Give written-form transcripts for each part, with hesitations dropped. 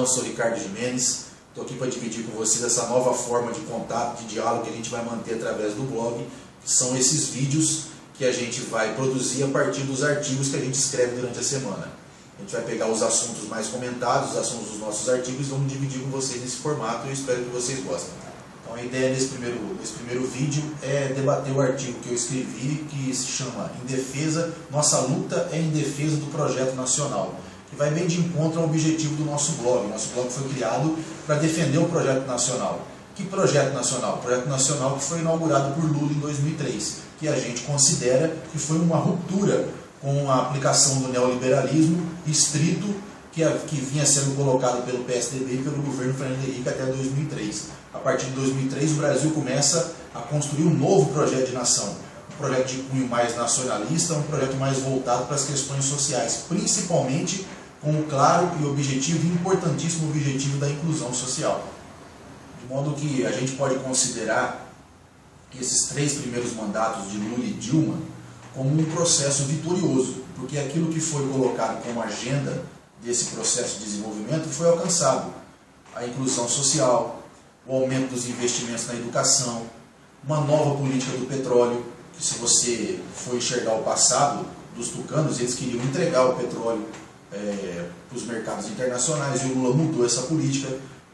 Gratidão, sou Ricardo Jimenez, estou aqui para dividir com vocês essa nova forma de contato, de diálogo que a gente vai manter através do blog, que são esses vídeos que a gente vai produzir a partir dos artigos que a gente escreve durante a semana. A gente vai pegar os assuntos mais comentados, os assuntos dos nossos artigos, e vamos dividir com vocês nesse formato, e eu espero que vocês gostem. Então a ideia nesse primeiro vídeo é debater o artigo que eu escrevi, que se chama Nossa luta é em defesa do projeto nacional, que vai bem de encontro ao objetivo do nosso blog. Nosso blog foi criado para defender o projeto nacional. Que projeto nacional? O projeto nacional que foi inaugurado por Lula em 2003, que a gente considera que foi uma ruptura com a aplicação do neoliberalismo estrito que vinha sendo colocado pelo PSDB e pelo governo Fernando Henrique até 2003. A partir de 2003, o Brasil começa a construir um novo projeto de nação, um projeto de cunho mais nacionalista, um projeto mais voltado para as questões sociais, principalmente com o claro e objetivo, importantíssimo objetivo da inclusão social. De modo que a gente pode considerar que esses 3 primeiros mandatos de Lula e Dilma como um processo vitorioso, porque aquilo que foi colocado como agenda desse processo de desenvolvimento foi alcançado. A inclusão social, o aumento dos investimentos na educação, uma nova política do petróleo, que se você for enxergar o passado dos tucanos, eles queriam entregar o petróleo para os mercados internacionais, e o Lula mudou essa política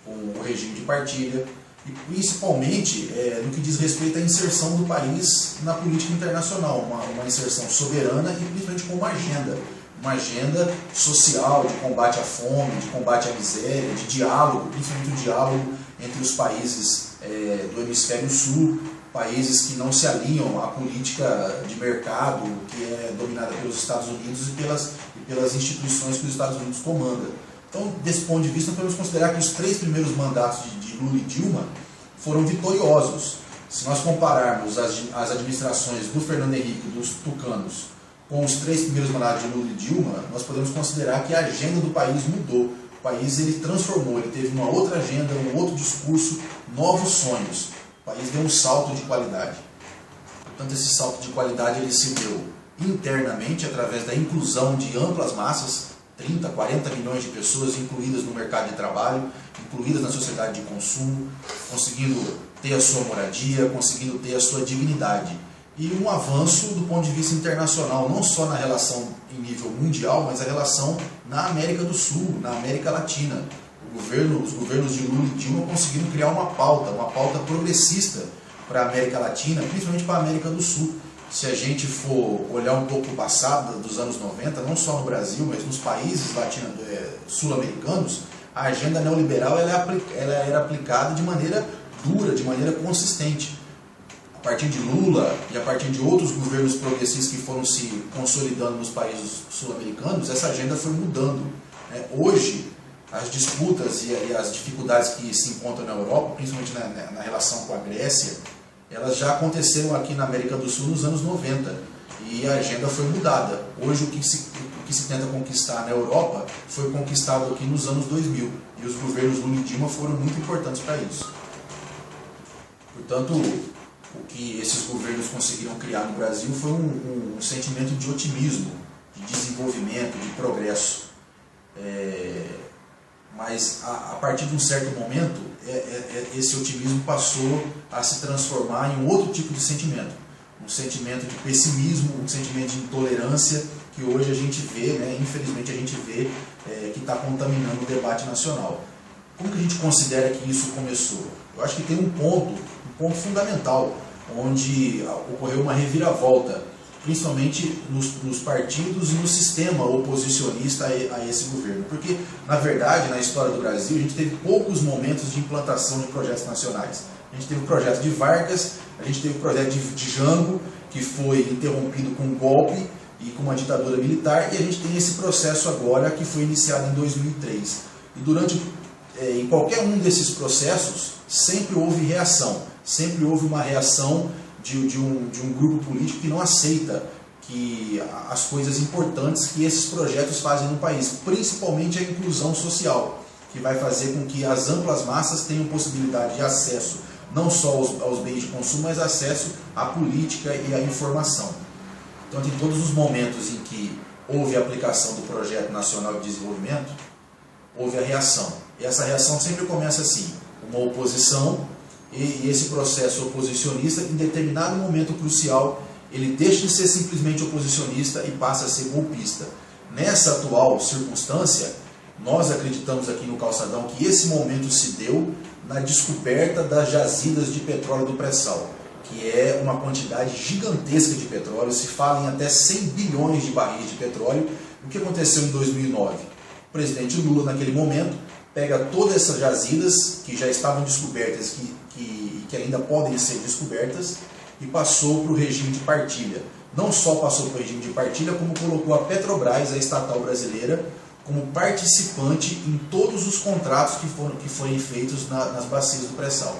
com o regime de partilha, e principalmente no que diz respeito à inserção do país na política internacional, uma inserção soberana e principalmente com uma agenda social de combate à fome, de combate à miséria, de diálogo, principalmente o diálogo entre os países do hemisfério sul, países que não se alinham à política de mercado que é dominada pelos Estados Unidos e pelas instituições que os Estados Unidos comandam. Então, desse ponto de vista, nós podemos considerar que os 3 primeiros mandatos de Lula e Dilma foram vitoriosos. Se nós compararmos as administrações do Fernando Henrique e dos tucanos com os 3 primeiros mandatos de Lula e Dilma, nós podemos considerar que a agenda do país mudou. O país ele transformou, ele teve uma outra agenda, um outro discurso, novos sonhos. O país deu um salto de qualidade. Portanto, esse salto de qualidade ele se deu internamente através da inclusão de amplas massas, 30, 40 milhões de pessoas incluídas no mercado de trabalho, incluídas na sociedade de consumo, conseguindo ter a sua moradia, conseguindo ter a sua dignidade. E um avanço do ponto de vista internacional, não só na relação em nível mundial, mas a relação na América do Sul, na América Latina. Os governos de Lula e Dilma conseguiram criar uma pauta progressista para a América Latina, principalmente para a América do Sul. Se a gente for olhar um pouco o passado dos anos 90, não só no Brasil, mas nos países sul-americanos, a agenda neoliberal ela era aplicada de maneira dura, de maneira consistente. A partir de Lula e a partir de outros governos progressistas que foram se consolidando nos países sul-americanos, essa agenda foi mudando. Hoje, as disputas e as dificuldades que se encontram na Europa, principalmente na relação com a Grécia, elas já aconteceram aqui na América do Sul nos anos 90 e a agenda foi mudada. Hoje o que se tenta conquistar na Europa foi conquistado aqui nos anos 2000 e os governos Lula e Dilma foram muito importantes para isso. Portanto, o que esses governos conseguiram criar no Brasil foi um sentimento de otimismo, de desenvolvimento, de progresso. Mas a partir de um certo momento, esse otimismo passou a se transformar em um outro tipo de sentimento. Um sentimento de pessimismo, um sentimento de intolerância, que hoje a gente vê, infelizmente a gente vê que está contaminando o debate nacional. Como que a gente considera que isso começou? Eu acho que tem um ponto fundamental, onde ocorreu uma reviravolta, principalmente nos partidos e no sistema oposicionista a esse governo. Porque, na verdade, na história do Brasil, a gente teve poucos momentos de implantação de projetos nacionais. A gente teve o projeto de Vargas, a gente teve o projeto de Jango, que foi interrompido com um golpe e com uma ditadura militar, e a gente tem esse processo agora, que foi iniciado em 2003. E em qualquer um desses processos, sempre houve reação, sempre houve uma reação de um grupo político que não aceita que as coisas importantes que esses projetos fazem no país, principalmente a inclusão social, que vai fazer com que as amplas massas tenham possibilidade de acesso não só aos bens de consumo, mas acesso à política e à informação. Então, em todos os momentos em que houve a aplicação do Projeto Nacional de Desenvolvimento, houve a reação. E essa reação sempre começa assim, uma oposição, e esse processo oposicionista, em determinado momento crucial, ele deixa de ser simplesmente oposicionista e passa a ser golpista. Nessa atual circunstância, nós acreditamos aqui no Calçadão que esse momento se deu na descoberta das jazidas de petróleo do pré-sal, que é uma quantidade gigantesca de petróleo, se fala em até 100 bilhões de barris de petróleo. O que aconteceu em 2009? O presidente Lula, naquele momento, pega todas essas jazidas que já estavam descobertas, que ainda podem ser descobertas, e passou para o regime de partilha. Não só passou para o regime de partilha, como colocou a Petrobras, a estatal brasileira, como participante em todos os contratos que foram feitos nas bacias do pré-sal.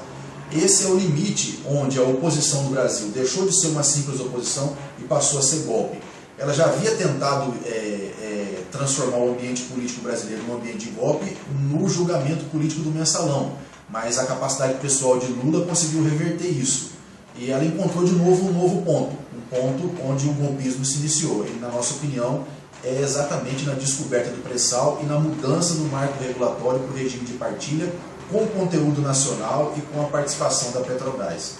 Esse é o limite onde a oposição do Brasil deixou de ser uma simples oposição e passou a ser golpe. Ela já havia tentado transformar o ambiente político brasileiro num ambiente de golpe no julgamento político do Mensalão, mas a capacidade pessoal de Lula conseguiu reverter isso. E ela encontrou de novo um novo ponto, um ponto onde o golpismo se iniciou. E, na nossa opinião, é exatamente na descoberta do pré-sal e na mudança do marco regulatório para o regime de partilha, com conteúdo nacional e com a participação da Petrobras.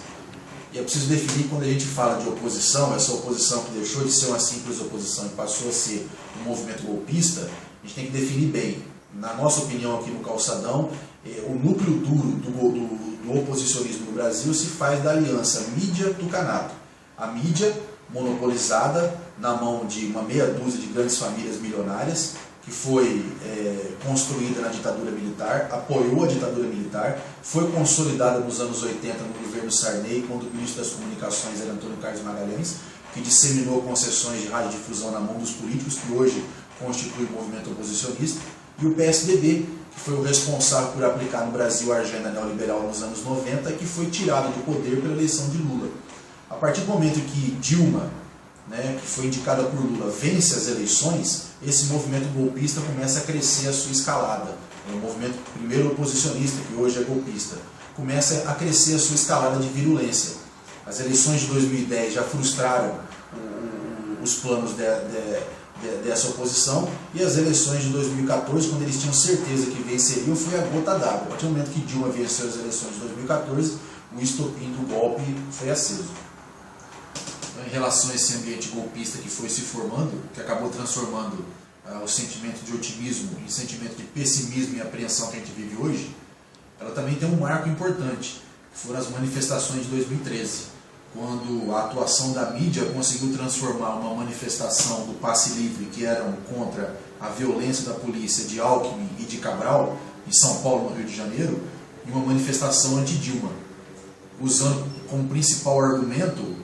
E é preciso definir, quando a gente fala de oposição, essa oposição que deixou de ser uma simples oposição e passou a ser um movimento golpista, a gente tem que definir bem. Na nossa opinião aqui no Calçadão, o núcleo duro do oposicionismo no Brasil se faz da aliança mídia-tucanato. A mídia monopolizada na mão de uma meia dúzia de grandes famílias milionárias, que foi construída na ditadura militar, apoiou a ditadura militar, foi consolidada nos anos 80 no governo Sarney, quando o ministro das Comunicações era Antônio Carlos Magalhães, que disseminou concessões de radiodifusão na mão dos políticos, que hoje constitui o movimento oposicionista, e o PSDB, que foi o responsável por aplicar no Brasil a agenda neoliberal nos anos 90, que foi tirado do poder pela eleição de Lula. A partir do momento que Dilma, que foi indicada por Lula, vence as eleições, esse movimento golpista começa a crescer a sua escalada. O movimento primeiro oposicionista, que hoje é golpista, começa a crescer a sua escalada de virulência. As eleições de 2010 já frustraram os planos dessa oposição, e as eleições de 2014, quando eles tinham certeza que venceriam, foi a gota d'água. A partir do momento que Dilma venceu as eleições de 2014, o estopim do golpe foi aceso. Em relação a esse ambiente golpista que foi se formando, que acabou transformando o sentimento de otimismo em sentimento de pessimismo e apreensão que a gente vive hoje, ela também tem um marco importante, que foram as manifestações de 2013, quando a atuação da mídia conseguiu transformar uma manifestação do passe livre, que eram contra a violência da polícia de Alckmin e de Cabral, em São Paulo, no Rio de Janeiro, em uma manifestação anti-Dilma, usando como principal argumento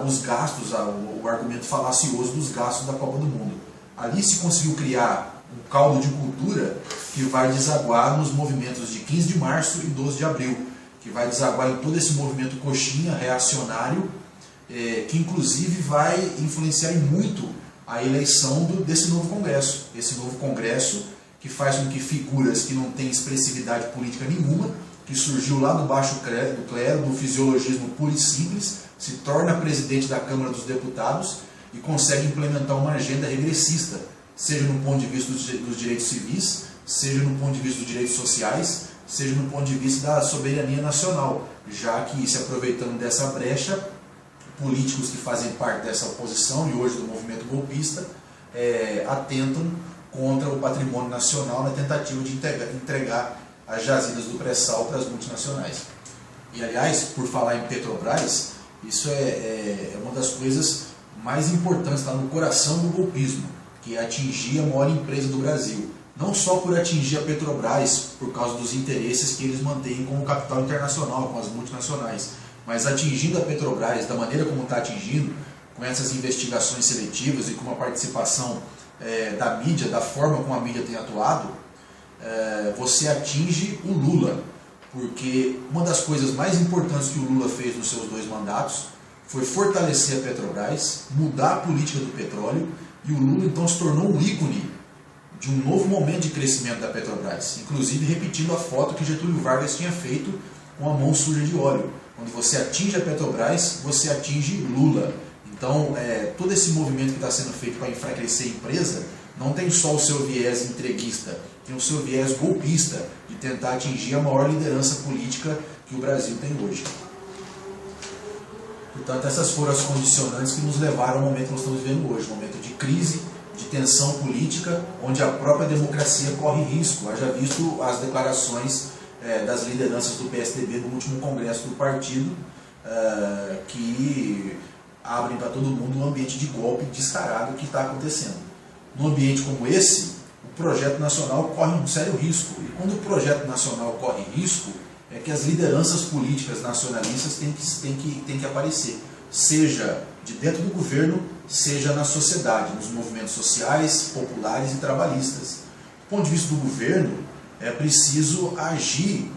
os gastos, o argumento falacioso dos gastos da Copa do Mundo. Ali se conseguiu criar um caldo de cultura que vai desaguar nos movimentos de 15 de março e 12 de abril, que vai desaguar em todo esse movimento coxinha, reacionário, que inclusive vai influenciar muito a eleição desse novo Congresso. Esse novo Congresso que faz com que figuras que não têm expressividade política nenhuma, que surgiu lá no baixo clero, do fisiologismo puro e simples, se torna presidente da Câmara dos Deputados e consegue implementar uma agenda regressista, seja no ponto de vista dos direitos civis, seja no ponto de vista dos direitos sociais, seja no ponto de vista da soberania nacional, já que, se aproveitando dessa brecha, políticos que fazem parte dessa oposição e hoje do movimento golpista atentam contra o patrimônio nacional na tentativa de entregar as jazidas do pré-sal para as multinacionais. E, aliás, por falar em Petrobras, isso é uma das coisas mais importantes, está no coração do golpismo, que é atingir a maior empresa do Brasil. Não só por atingir a Petrobras, por causa dos interesses que eles mantêm com o capital internacional, com as multinacionais, mas atingindo a Petrobras da maneira como está atingindo, com essas investigações seletivas e com a participação da mídia, da forma como a mídia tem atuado, você atinge o Lula, porque uma das coisas mais importantes que o Lula fez nos seus 2 mandatos foi fortalecer a Petrobras, mudar a política do petróleo, e o Lula então se tornou um ícone de um novo momento de crescimento da Petrobras, inclusive repetindo a foto que Getúlio Vargas tinha feito com a mão suja de óleo. Quando você atinge a Petrobras, você atinge Lula. Então, todo esse movimento que está sendo feito para enfraquecer a empresa não tem só o seu viés entreguista, tem o seu viés golpista, de tentar atingir a maior liderança política que o Brasil tem hoje. Portanto, essas foram as condicionantes que nos levaram ao momento que nós estamos vivendo hoje, um momento de crise, de tensão política, onde a própria democracia corre risco. Haja visto as declarações das lideranças do PSDB no último congresso do partido, que abrem para todo mundo um ambiente de golpe descarado que está acontecendo. Num ambiente como esse, o projeto nacional corre um sério risco. E quando o projeto nacional corre risco, é que as lideranças políticas nacionalistas têm que aparecer, seja de dentro do governo, seja na sociedade, nos movimentos sociais, populares e trabalhistas. Do ponto de vista do governo, é preciso agir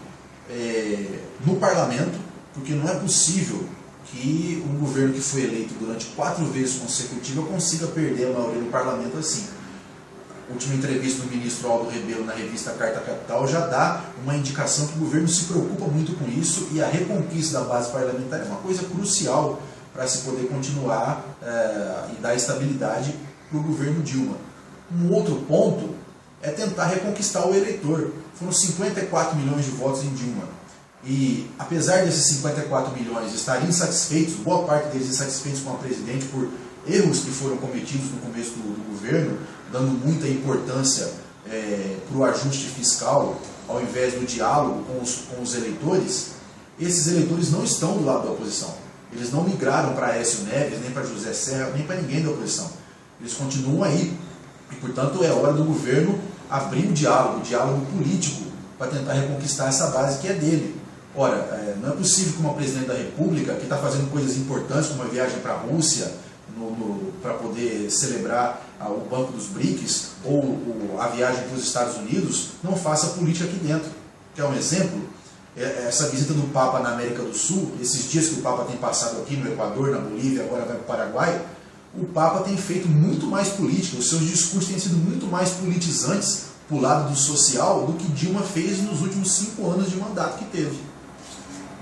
no parlamento, porque não é possível que um governo que foi eleito durante 4 vezes consecutivas consiga perder a maioria do parlamento assim. A última entrevista do ministro Aldo Rebelo na revista Carta Capital já dá uma indicação que o governo se preocupa muito com isso, e a reconquista da base parlamentar é uma coisa crucial para se poder continuar e dar estabilidade para o governo Dilma. Um outro ponto é tentar reconquistar o eleitor. Foram 54 milhões de votos em Dilma. E apesar desses 54 milhões estarem insatisfeitos, boa parte deles insatisfeitos com a presidente por erros que foram cometidos no começo do governo, dando muita importância para o ajuste fiscal, ao invés do diálogo com os eleitores, esses eleitores não estão do lado da oposição. Eles não migraram para Aécio Neves, nem para José Serra, nem para ninguém da oposição. Eles continuam aí. E, portanto, é hora do governo abrir o diálogo político, para tentar reconquistar essa base que é dele. Ora, não é possível que uma presidente da República, que está fazendo coisas importantes, como uma viagem para a Rússia, para poder celebrar o Banco dos BRICS, ou a viagem para os Estados Unidos, não faça política aqui dentro. Quer um exemplo? Essa visita do Papa na América do Sul, esses dias que o Papa tem passado aqui no Equador, na Bolívia, agora vai para o Paraguai, o Papa tem feito muito mais política, os seus discursos têm sido muito mais politizantes para o lado do social do que Dilma fez nos últimos 5 anos de mandato que teve.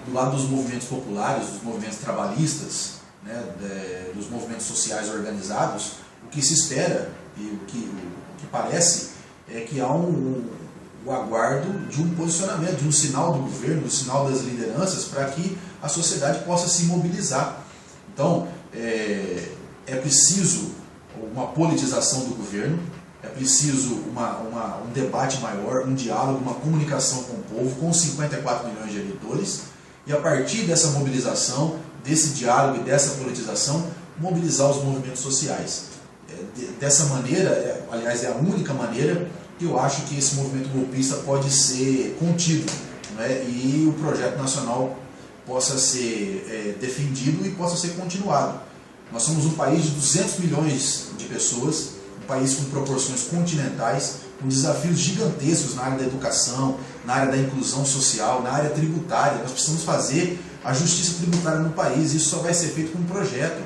Do lado dos movimentos populares, dos movimentos trabalhistas, né, dos movimentos sociais organizados, o que se espera e o que parece é que há o aguardo de um posicionamento, de um sinal do governo, do sinal das lideranças, para que a sociedade possa se mobilizar. Então, é preciso uma politização do governo, é preciso um debate maior, um diálogo, uma comunicação com o povo, com os 54 milhões de eleitores, e a partir dessa mobilização, desse diálogo e dessa politização, mobilizar os movimentos sociais. Dessa maneira, aliás, é a única maneira que eu acho que esse movimento golpista pode ser contido, né, e o projeto nacional possa ser defendido e possa ser continuado. Nós somos um país de 200 milhões de pessoas, um país com proporções continentais, com desafios gigantescos na área da educação, na área da inclusão social, na área tributária. Nós precisamos fazer a justiça tributária no país, isso só vai ser feito com um projeto.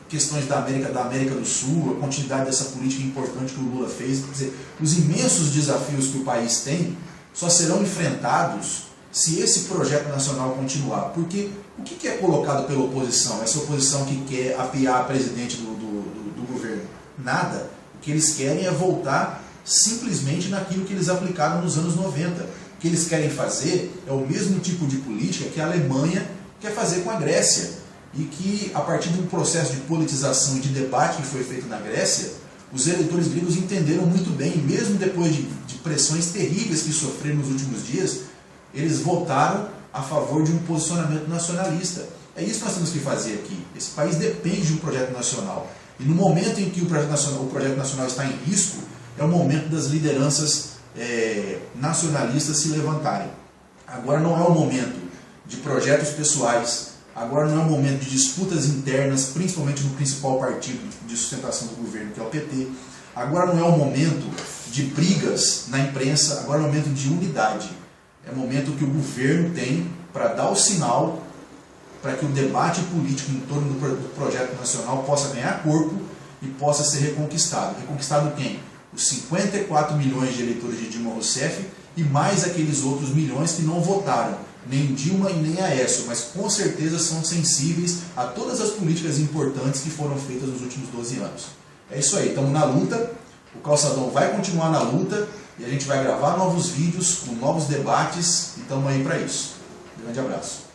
Questões da América do Sul, a continuidade dessa política importante que o Lula fez. Quer dizer, os imensos desafios que o país tem só serão enfrentados se esse projeto nacional continuar. Porque o que é colocado pela oposição? Essa oposição que quer apiar a presidente do governo? Nada. O que eles querem é voltar simplesmente naquilo que eles aplicaram nos anos 90. O que eles querem fazer é o mesmo tipo de política que a Alemanha quer fazer com a Grécia. E que, a partir de um processo de politização e de debate que foi feito na Grécia, os eleitores gregos entenderam muito bem, mesmo depois de pressões terríveis que sofreram nos últimos dias, eles votaram a favor de um posicionamento nacionalista. É isso que nós temos que fazer aqui. Esse país depende de um projeto nacional. E no momento em que o projeto nacional está em risco, é o momento das lideranças nacionalistas se levantarem. Agora não é o momento de projetos pessoais. Agora não é o momento de disputas internas, principalmente no principal partido de sustentação do governo, que é o PT. Agora não é o momento de brigas na imprensa, agora é o momento de unidade. É o momento que o governo tem para dar o sinal para que o debate político em torno do projeto nacional possa ganhar corpo e possa ser reconquistado. Reconquistado quem? Os 54 milhões de eleitores de Dilma Rousseff e mais aqueles outros milhões que não votaram, nem Dilma e nem Aécio, mas com certeza são sensíveis a todas as políticas importantes que foram feitas nos últimos 12 anos. É isso aí, estamos na luta, o Calçadão vai continuar na luta e a gente vai gravar novos vídeos com novos debates e estamos aí para isso. Grande abraço.